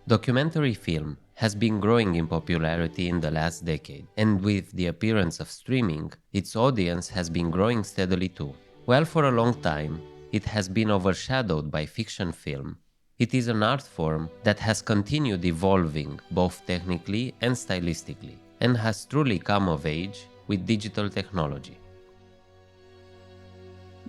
Documentary film has been growing in popularity in the last decade, and with the appearance of streaming, its audience has been growing steadily too. While for a long time, it has been overshadowed by fiction film, it is an art form that has continued evolving both technically and stylistically, and has truly come of age with digital technology.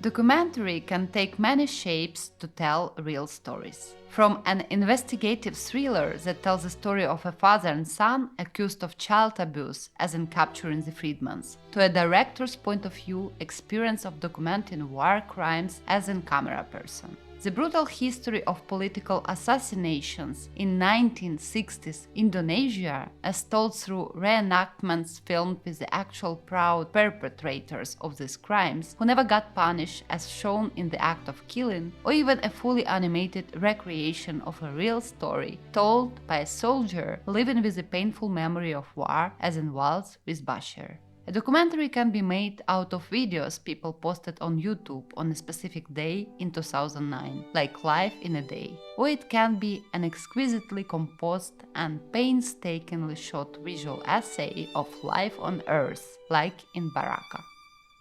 Documentary can take many shapes to tell real stories. From an investigative thriller that tells the story of a father and son accused of child abuse, as in Capturing the Freedmans, to a director's point of view experience of documenting war crimes, as in Camera Person. The brutal history of political assassinations in 1960s Indonesia, as told through reenactments filmed with the actual proud perpetrators of these crimes who never got punished as shown in the act of killing, or even a fully animated recreation of a real story told by a soldier living with the painful memory of war, as in Waltz with Bashir. A documentary can be made out of videos people posted on YouTube on a specific day in 2009, like Life in a Day. Or it can be an exquisitely composed and painstakingly shot visual essay of life on Earth, like in Baraka.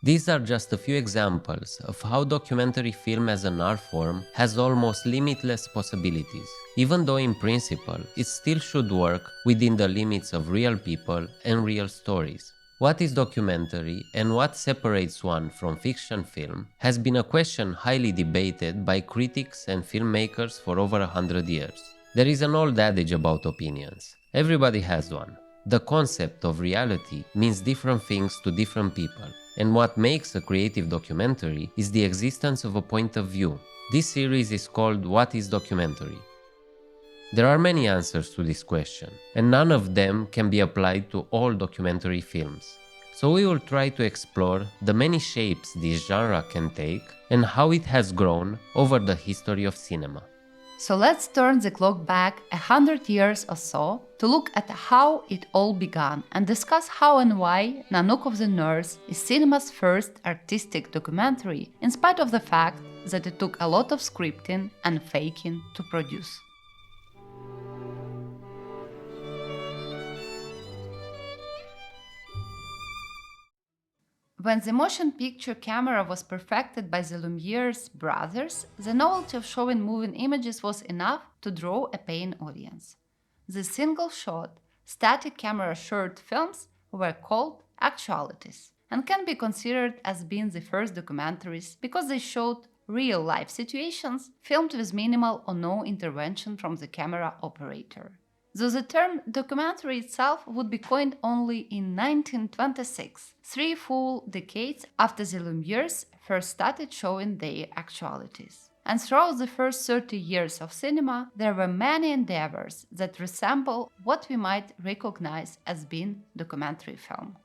These are just a few examples of how documentary film as an art form has almost limitless possibilities, even though in principle it still should work within the limits of real people and real stories. What is documentary and what separates one from fiction film has been a question highly debated by critics and filmmakers for over 100 years. There is an old adage about opinions. Everybody has one. The concept of reality means different things to different people, and what makes a creative documentary is the existence of a point of view. This series is called What is Documentary? There are many answers to this question, and none of them can be applied to all documentary films. So we will try to explore the many shapes this genre can take and how it has grown over the history of cinema. So let's turn the clock back 100 years or so to look at how it all began and discuss how and why Nanook of the North is cinema's first artistic documentary, in spite of the fact that it took a lot of scripting and faking to produce. When the motion picture camera was perfected by the Lumiere brothers, the novelty of showing moving images was enough to draw a paying audience. The single-shot, static camera short films were called actualities and can be considered as being the first documentaries because they showed real-life situations filmed with minimal or no intervention from the camera operator. Though the term documentary itself would be coined only in 1926, 3 full decades after the Lumieres first started showing their actualities. And throughout the first 30 years of cinema, there were many endeavors that resemble what we might recognize as being documentary film.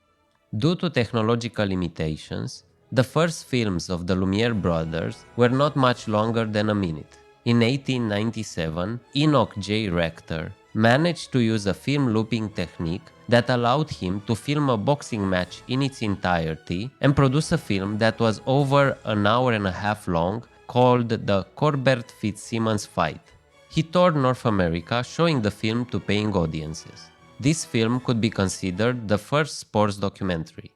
Due to technological limitations, the first films of the Lumiere brothers were not much longer than a minute. In 1897, Enoch J. Rector managed to use a film looping technique that allowed him to film a boxing match in its entirety and produce a film that was over an hour and a half long called the Corbett Fitzsimmons Fight. He toured North America showing the film to paying audiences. This film could be considered the first sports documentary.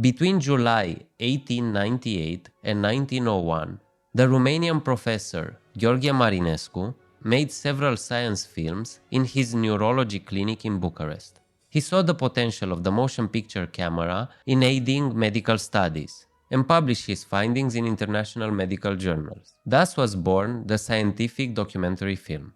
Between July 1898 and 1901, the Romanian professor Gheorghe Marinescu made several science films in his neurology clinic in Bucharest. He saw the potential of the motion picture camera in aiding medical studies and published his findings in international medical journals. Thus was born the scientific documentary film.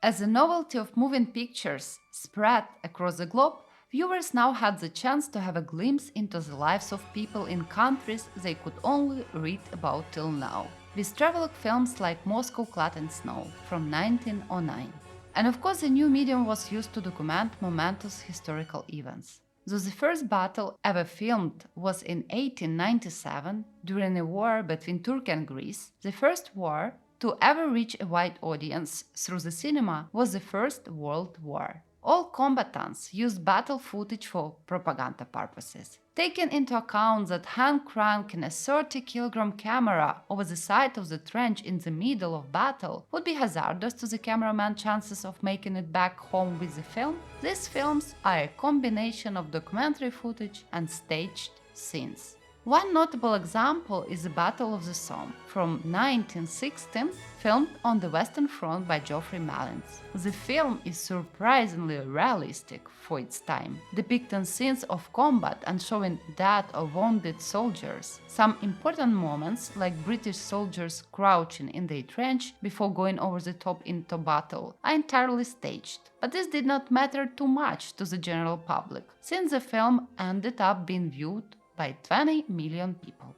As the novelty of moving pictures spread across the globe, viewers now had the chance to have a glimpse into the lives of people in countries they could only read about till now, with travelogue films like Moscow Clad in Snow from 1909. And of course, the new medium was used to document momentous historical events. Though the first battle ever filmed was in 1897 during a war between Turkey and Greece, the first war to ever reach a wide audience through the cinema was the First World War. All combatants used battle footage for propaganda purposes. Taking into account that hand cranking a 30-kilogram camera over the side of the trench in the middle of battle would be hazardous to the cameraman's chances of making it back home with the film, these films are a combination of documentary footage and staged scenes. One notable example is the Battle of the Somme from 1916, filmed on the Western Front by Geoffrey Malins. The film is surprisingly realistic for its time, depicting scenes of combat and showing dead or wounded soldiers. Some important moments, like British soldiers crouching in their trench before going over the top into battle, are entirely staged. But this did not matter too much to the general public, since the film ended up being viewed by 20 million people.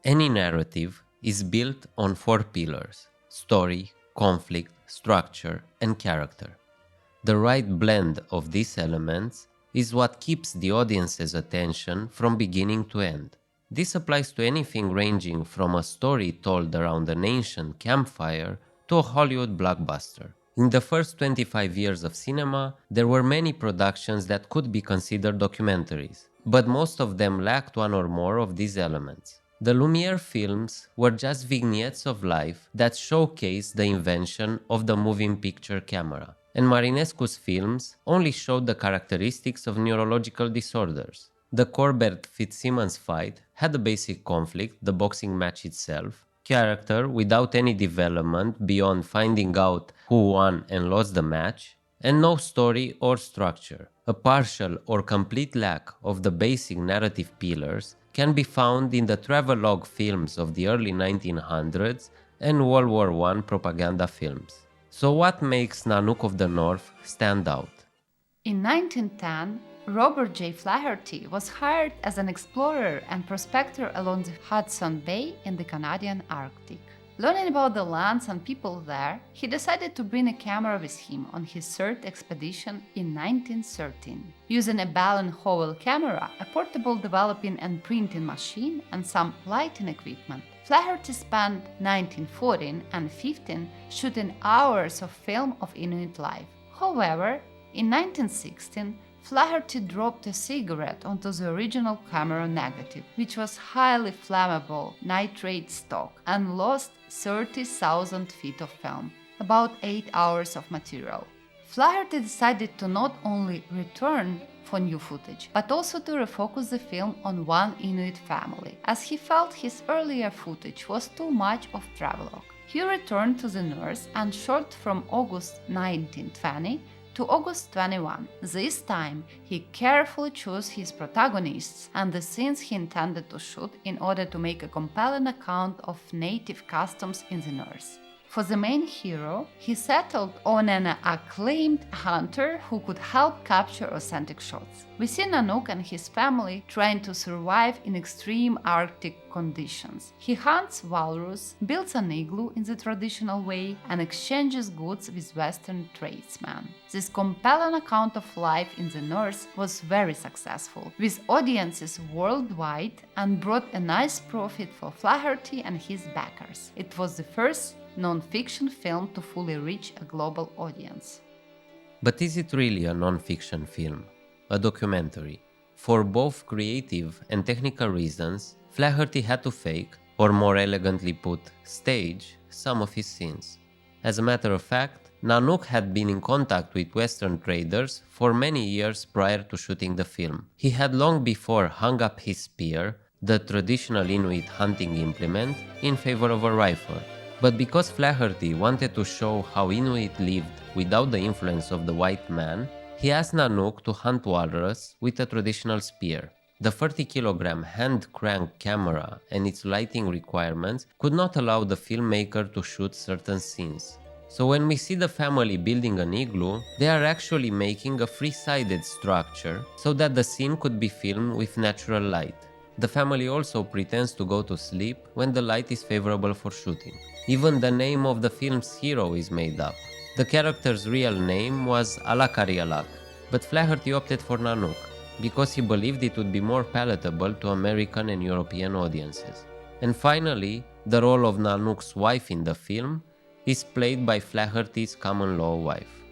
Any narrative is built on four pillars: story, conflict, structure, and character. The right blend of these elements is what keeps the audience's attention from beginning to end. This applies to anything ranging from a story told around an ancient campfire to a Hollywood blockbuster. In the first 25 years of cinema, there were many productions that could be considered documentaries, but most of them lacked one or more of these elements. The Lumière films were just vignettes of life that showcased the invention of the moving picture camera, and Marinescu's films only showed the characteristics of neurological disorders. The Corbett-Fitzsimmons fight had a basic conflict, the boxing match itself, character without any development beyond finding out who won and lost the match, and no story or structure. A partial or complete lack of the basic narrative pillars can be found in the travelogue films of the early 1900s and World War I propaganda films. So what makes Nanook of the North stand out? In 1910, Robert J. Flaherty was hired as an explorer and prospector along the Hudson Bay in the Canadian Arctic. Learning about the lands and people there, he decided to bring a camera with him on his third expedition in 1913. Using a Bell & Howell camera, a portable developing and printing machine, and some lighting equipment, Flaherty spent 1914 and 15 shooting hours of film of Inuit life. However, in 1916, Flaherty dropped a cigarette onto the original camera negative, which was highly flammable nitrate stock, and lost 30,000 feet of film, about 8 hours of material. Flaherty decided to not only return for new footage, but also to refocus the film on one Inuit family, as he felt his earlier footage was too much of travelogue. He returned to the North and shot from August 1920 to August 21. This time, he carefully chose his protagonists and the scenes he intended to shoot in order to make a compelling account of native customs in the North. For the main hero, he settled on an acclaimed hunter who could help capture authentic shots. We see Nanook and his family trying to survive in extreme Arctic conditions. He hunts walrus, builds an igloo in the traditional way, and exchanges goods with Western tradesmen. This compelling account of life in the North was very successful, with audiences worldwide, and brought a nice profit for Flaherty and his backers. It was the first non-fiction film to fully reach a global audience. But is it really a non-fiction film? A documentary? For both creative and technical reasons, Flaherty had to fake, or more elegantly put, stage, some of his scenes. As a matter of fact, Nanook had been in contact with Western traders for many years prior to shooting the film. He had long before hung up his spear, the traditional Inuit hunting implement, in favor of a rifle. But because Flaherty wanted to show how Inuit lived without the influence of the white man, he asked Nanook to hunt walrus with a traditional spear. The 30-kilogram hand-crank camera and its lighting requirements could not allow the filmmaker to shoot certain scenes. So when we see the family building an igloo, they are actually making a three-sided structure so that the scene could be filmed with natural light. The family also pretends to go to sleep when the light is favorable for shooting. Even the name of the film's hero is made up. The character's real name was Alakarialak, but Flaherty opted for Nanook because he believed it would be more palatable to American and European audiences. And finally, the role of Nanook's wife in the film is played by Flaherty's common-law wife.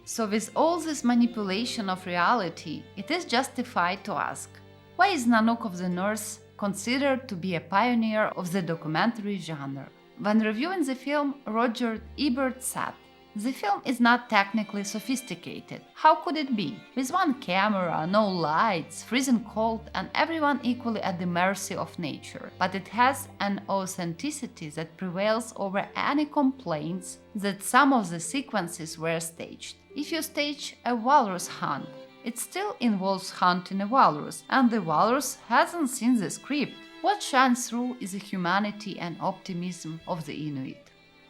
So with all this manipulation of reality, it is justified to ask, why is Nanook of the North considered to be a pioneer of the documentary genre? When reviewing the film, Roger Ebert said, "The film is not technically sophisticated. How could it be? With one camera, no lights, freezing cold, and everyone equally at the mercy of nature. But it has an authenticity that prevails over any complaints that some of the sequences were staged. If you stage a walrus hunt, it still involves hunting a walrus, and the walrus hasn't seen the script. What shines through is the humanity and optimism of the Inuit."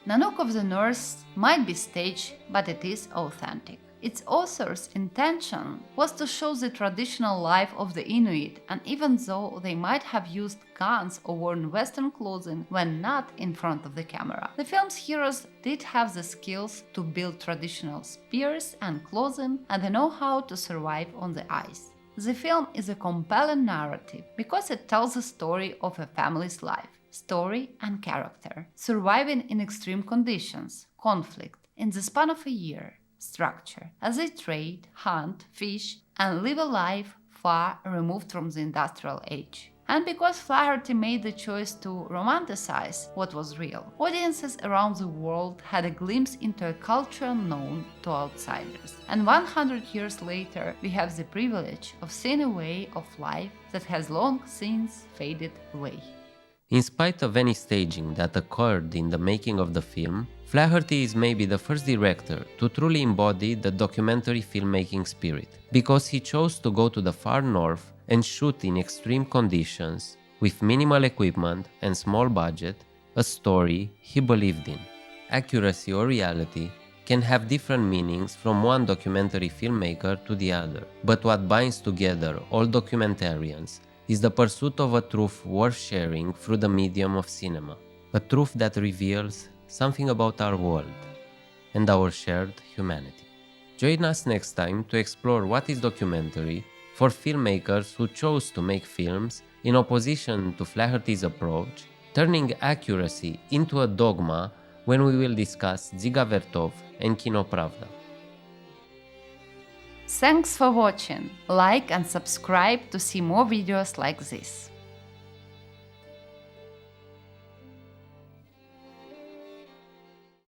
Nanook of the North might be staged, but it is authentic. Its author's intention was to show the traditional life of the Inuit, and even though they might have used guns or worn Western clothing when not in front of the camera, the film's heroes did have the skills to build traditional spears and clothing and the know-how to survive on the ice. The film is a compelling narrative because it tells the story of a family's life, story and character, surviving in extreme conditions, conflict, in the span of a year, structure, as they trade, hunt, fish, and live a life far removed from the industrial age. And because Flaherty made the choice to romanticize what was real, audiences around the world had a glimpse into a culture known to outsiders. And 100 years later, we have the privilege of seeing a way of life that has long since faded away. In spite of any staging that occurred in the making of the film, Flaherty is maybe the first director to truly embody the documentary filmmaking spirit, because he chose to go to the far north and shoot in extreme conditions, with minimal equipment and small budget, a story he believed in. Accuracy or reality can have different meanings from one documentary filmmaker to the other, but what binds together all documentarians is the pursuit of a truth worth sharing through the medium of cinema, a truth that reveals something about our world and our shared humanity. Join us next time to explore what is documentary for filmmakers who chose to make films in opposition to Flaherty's approach, turning accuracy into a dogma, when we will discuss Dziga Vertov and Kino Pravda. Thanks for watching. Like and subscribe to see more videos like this.